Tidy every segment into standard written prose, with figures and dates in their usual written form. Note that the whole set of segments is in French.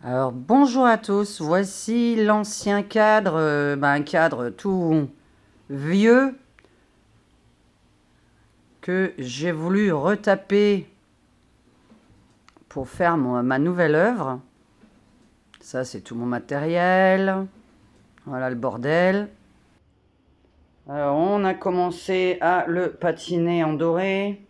Alors bonjour à tous, voici l'ancien cadre, un cadre tout vieux que j'ai voulu retaper pour faire ma nouvelle œuvre. Ça c'est tout mon matériel, voilà le bordel. Alors on a commencé à le patiner en doré.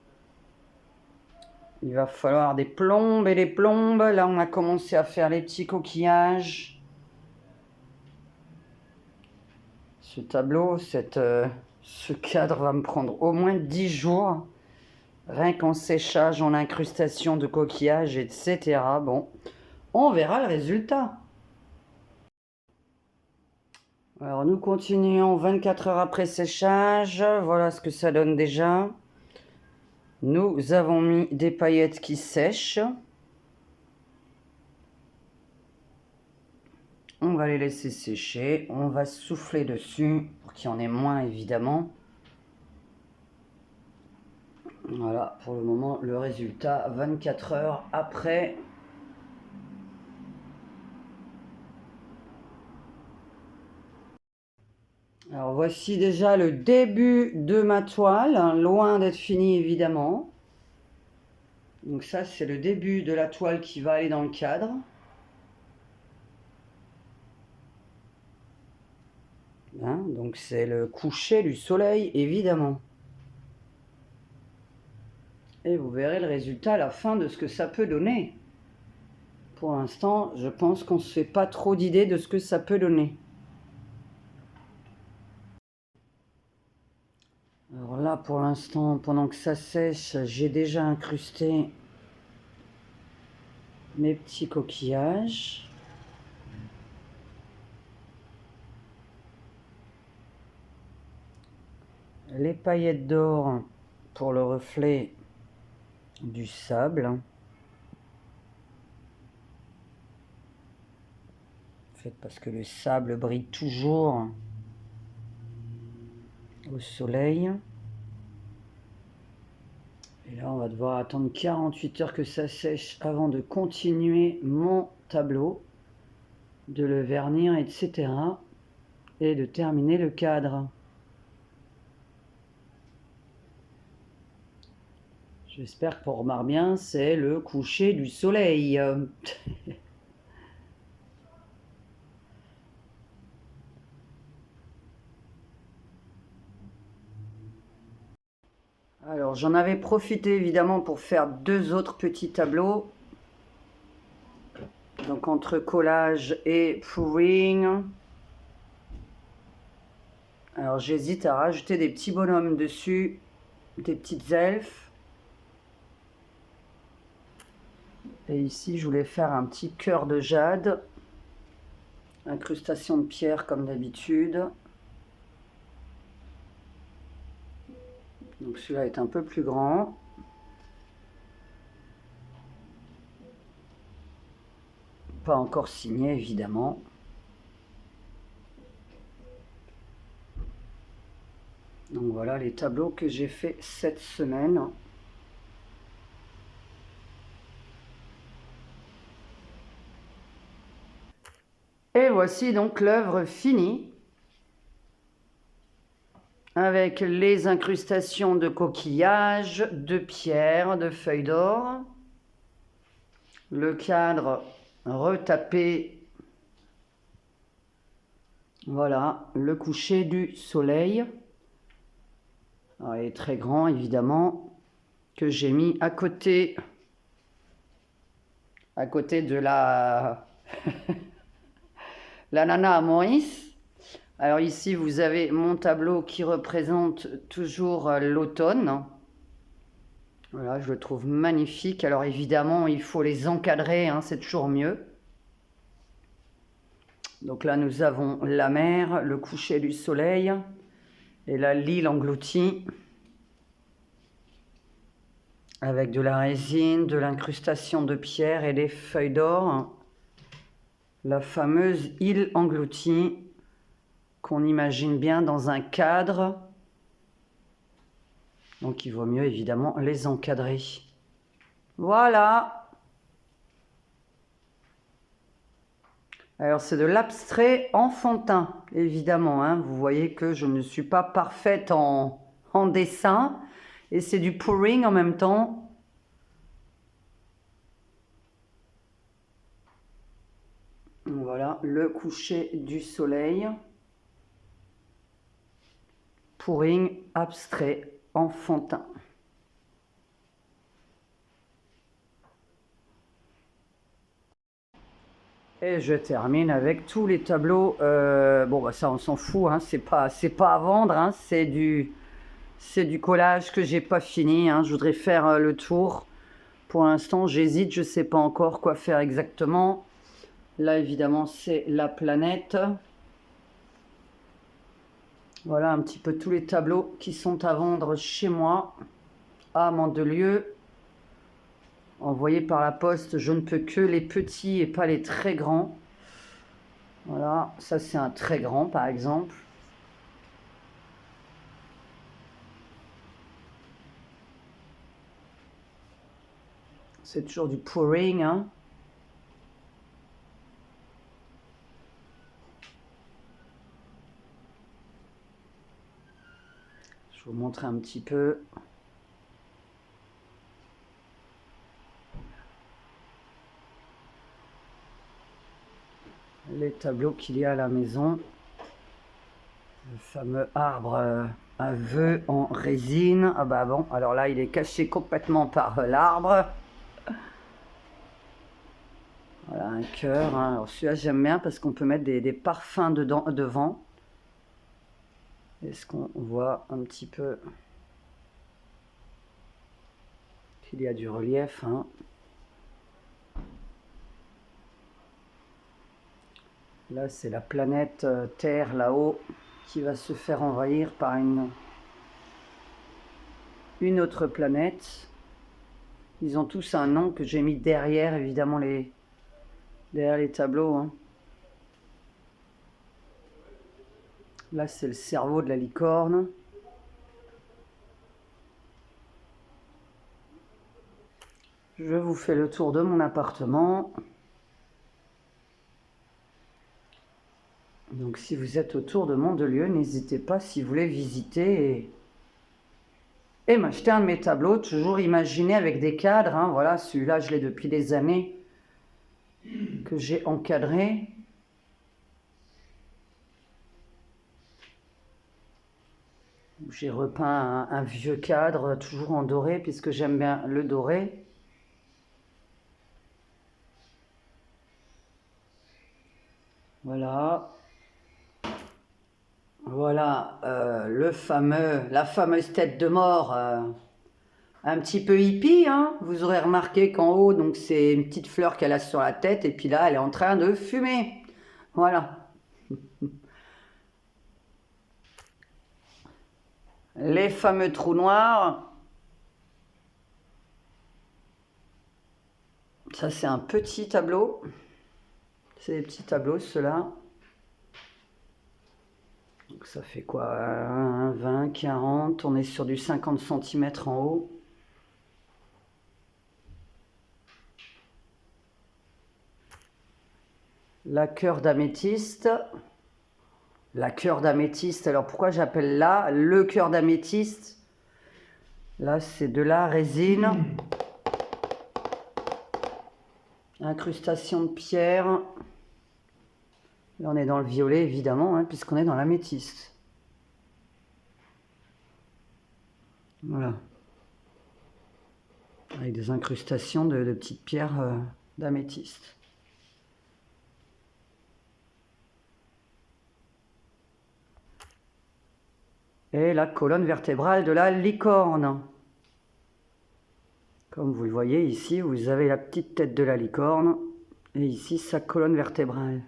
Il va falloir des plombes et des plombes. Là on a commencé à faire les petits coquillages. Ce tableau, ce cadre va me prendre au moins 10 jours. Rien qu'en séchage, en incrustation de coquillages, etc. Bon, on verra le résultat. Alors nous continuons 24 heures après séchage. Voilà ce que ça donne déjà. Nous avons mis des paillettes qui sèchent. On va les laisser sécher. On va souffler dessus pour qu'il y en ait moins évidemment. Voilà pour le moment le résultat 24 heures après. Alors voici déjà le début de ma toile, hein, loin d'être fini évidemment. Donc ça c'est le début de la toile qui va aller dans le cadre. Hein, donc c'est le coucher du soleil évidemment. Et vous verrez le résultat à la fin de ce que ça peut donner. Pour l'instant, je pense qu'on ne se fait pas trop d'idées de ce que ça peut donner. Alors là, pour l'instant, pendant que ça sèche, j'ai déjà incrusté mes petits coquillages. Les paillettes d'or pour le reflet du sable. En fait, parce que le sable brille toujours au soleil. Et là, on va devoir attendre 48 heures que ça sèche avant de continuer mon tableau, de le vernir, etc. et de terminer le cadre. J'espère qu'on remarque bien, c'est le coucher du soleil. Alors, j'en avais profité évidemment pour faire deux autres petits tableaux. Donc, entre collage et pouring. Alors, j'hésite à rajouter des petits bonhommes dessus, des petites elfes. Et ici, je voulais faire un petit cœur de jade. Incrustation de pierre comme d'habitude. Donc celui-là est un peu plus grand. Pas encore signé évidemment. Donc voilà les tableaux que j'ai fait cette semaine. Et voici donc l'œuvre finie. Avec les incrustations de coquillages, de pierres, de feuilles d'or. Le cadre retapé. Voilà, le coucher du soleil. Alors, il est très grand évidemment, que j'ai mis à côté de la la nana à Maurice. Alors ici vous avez mon tableau qui représente toujours l'automne. Voilà, je le trouve magnifique. Alors évidemment il faut les encadrer, hein, c'est toujours mieux. Donc là nous avons la mer, le coucher du soleil et là l'île engloutie avec de la résine, de l'incrustation de pierre et des feuilles d'or. La fameuse île engloutie qu'on imagine bien dans un cadre. Donc il vaut mieux évidemment les encadrer. Voilà. Alors, c'est de l'abstrait enfantin, évidemment, hein. Vous voyez que je ne suis pas parfaite en dessin. Et c'est du pouring en même temps. Voilà, le coucher du soleil. Pouring abstrait enfantin. Et je termine avec tous les tableaux. Bon, bah ça, on s'en fout, hein. C'est pas à vendre, hein. C'est du collage que j'ai pas fini, hein. Je voudrais faire le tour. Pour l'instant, j'hésite, je sais pas encore quoi faire exactement. Là, évidemment, c'est la planète. Voilà un petit peu tous les tableaux qui sont à vendre chez moi, à Mandelieu. Envoyés par la poste, je ne peux que les petits et pas les très grands. Voilà, ça c'est un très grand par exemple. C'est toujours du pouring, hein. Je vais vous montrer un petit peu. Les tableaux qu'il y a à la maison. Le fameux arbre à vœux en résine. Ah bah bon, alors là il est caché complètement par l'arbre. Voilà un cœur, hein. Alors celui-là j'aime bien parce qu'on peut mettre des parfums devant. Est-ce qu'on voit un petit peu qu'il y a du relief, hein. Là, c'est la planète Terre, là-haut, qui va se faire envahir par une autre planète. Ils ont tous un nom que j'ai mis derrière, évidemment, derrière les tableaux, hein. Là, c'est le cerveau de la licorne. Je vous fais le tour de mon appartement. Donc si vous êtes autour de Mandelieu, n'hésitez pas si vous voulez visiter et m'acheter un de mes tableaux, toujours imaginé avec des cadres, hein. Voilà, celui-là je l'ai depuis des années que j'ai encadré. J'ai repeint un vieux cadre, toujours en doré, puisque j'aime bien le doré. Voilà. Voilà la fameuse tête de mort, un petit peu hippie, hein. Vous aurez remarqué qu'en haut, donc c'est une petite fleur qu'elle a sur la tête, et puis là, elle est en train de fumer. Voilà. Les fameux trous noirs. Ça, c'est un petit tableau. C'est des petits tableaux, ceux-là. Donc ça fait quoi, 20, 40, on est sur du 50 cm en haut. La cœur d'améthyste. La cœur d'améthyste, alors pourquoi j'appelle là le cœur d'améthyste? Là, c'est de la résine. Incrustation de pierre. Là, on est dans le violet, évidemment, hein, puisqu'on est dans l'améthyste. Voilà. Avec des incrustations de petites pierres d'améthyste. Et la colonne vertébrale de la licorne. Comme vous le voyez ici, vous avez la petite tête de la licorne et ici sa colonne vertébrale.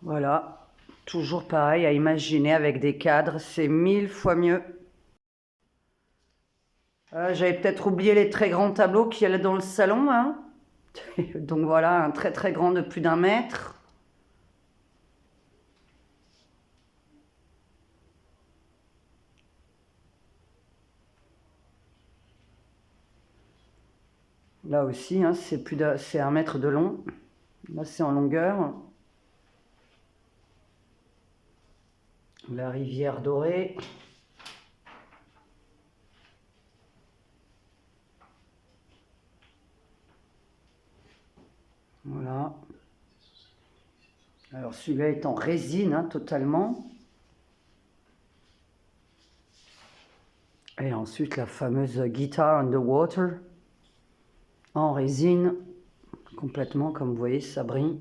Voilà, toujours pareil à imaginer avec des cadres, c'est 1000 fois mieux. J'avais peut-être oublié les très grands tableaux qu'il y a dans le salon, hein. Donc voilà, un très très grand de plus d'1 mètre. Là aussi, hein, c'est 1 mètre de long. Là, c'est en longueur. La rivière dorée. Voilà. Alors celui-là est en résine, hein, totalement. Et ensuite la fameuse Guitar Underwater. En résine. Complètement, comme vous voyez, ça brille.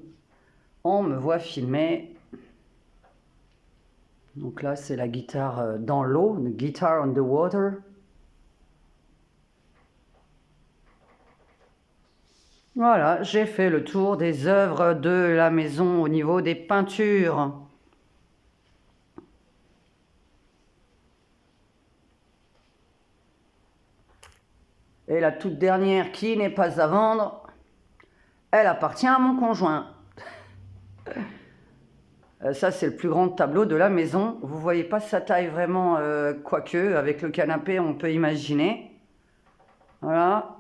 On me voit filmer. Donc là, c'est la guitare dans l'eau, une Guitar Underwater. Voilà, j'ai fait le tour des œuvres de la maison au niveau des peintures. Et la toute dernière qui n'est pas à vendre, elle appartient à mon conjoint. Ça, c'est le plus grand tableau de la maison. Vous voyez pas sa taille vraiment, quoique, avec le canapé, on peut imaginer. Voilà.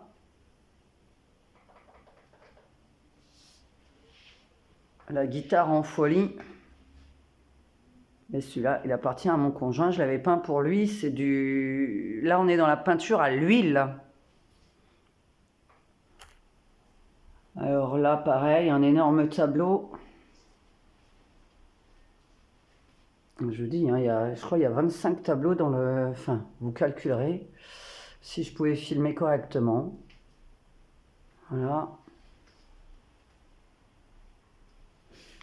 La guitare en folie. Et celui-là, il appartient à mon conjoint. Je l'avais peint pour lui. C'est du... Là, on est dans la peinture à l'huile. Alors là, pareil, un énorme tableau. Je dis, hein, je crois qu'il y a 25 tableaux dans le... Enfin, vous calculerez si je pouvais filmer correctement. Voilà.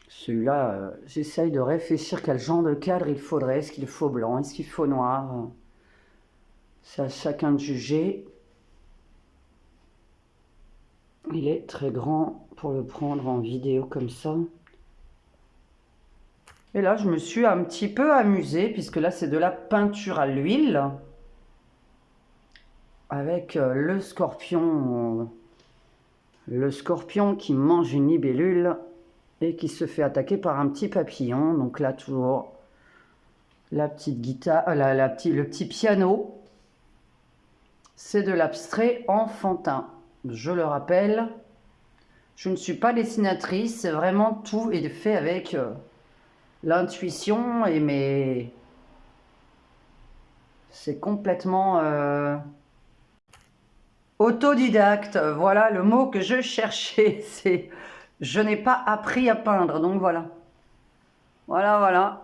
Celui-là, j'essaye de réfléchir quel genre de cadre il faudrait. Est-ce qu'il faut blanc? Est-ce qu'il faut noir? C'est à chacun de juger. Il est très grand pour le prendre en vidéo comme ça. Et là, je me suis un petit peu amusée, puisque là, c'est de la peinture à l'huile. Avec le scorpion qui mange une libellule et qui se fait attaquer par un petit papillon. Donc là, toujours la petite guitare, le petit piano. C'est de l'abstrait enfantin. Je le rappelle, je ne suis pas dessinatrice, c'est vraiment tout est fait avec l'intuition et mes... C'est complètement autodidacte. Voilà le mot que je cherchais. C'est je n'ai pas appris à peindre, donc voilà. Voilà, voilà.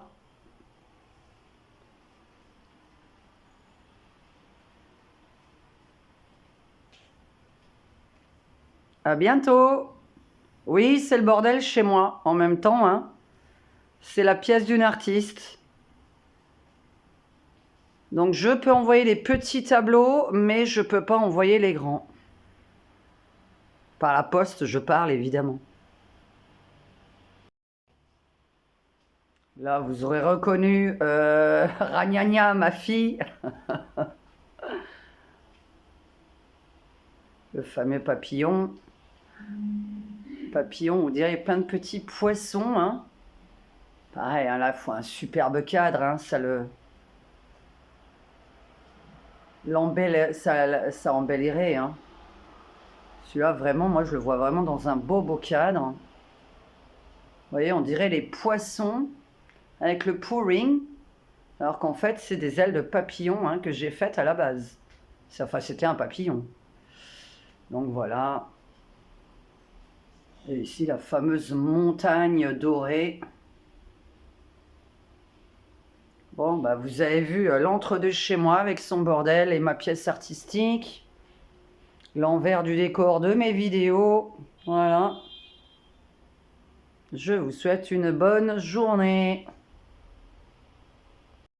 À bientôt. Oui, c'est le bordel chez moi en même temps, hein. C'est la pièce d'une artiste. Donc je peux envoyer les petits tableaux, mais je ne peux pas envoyer les grands. Par la poste, je parle évidemment. Là, vous aurez reconnu Ragnagna, ma fille. Le fameux papillon. Papillon, on dirait plein de petits poissons, hein. Pareil, hein, là, il faut un superbe cadre, hein, ça le... ça embellirait, hein. Celui-là, vraiment, moi, je le vois vraiment dans un beau cadre. Vous voyez, on dirait les poissons avec le pouring, alors qu'en fait, c'est des ailes de papillon, hein, que j'ai faites à la base. Enfin, c'était un papillon. Donc voilà. Et ici, la fameuse montagne dorée. Bon, bah, vous avez vu l'entre-deux chez moi avec son bordel et ma pièce artistique. L'envers du décor de mes vidéos. Voilà. Je vous souhaite une bonne journée.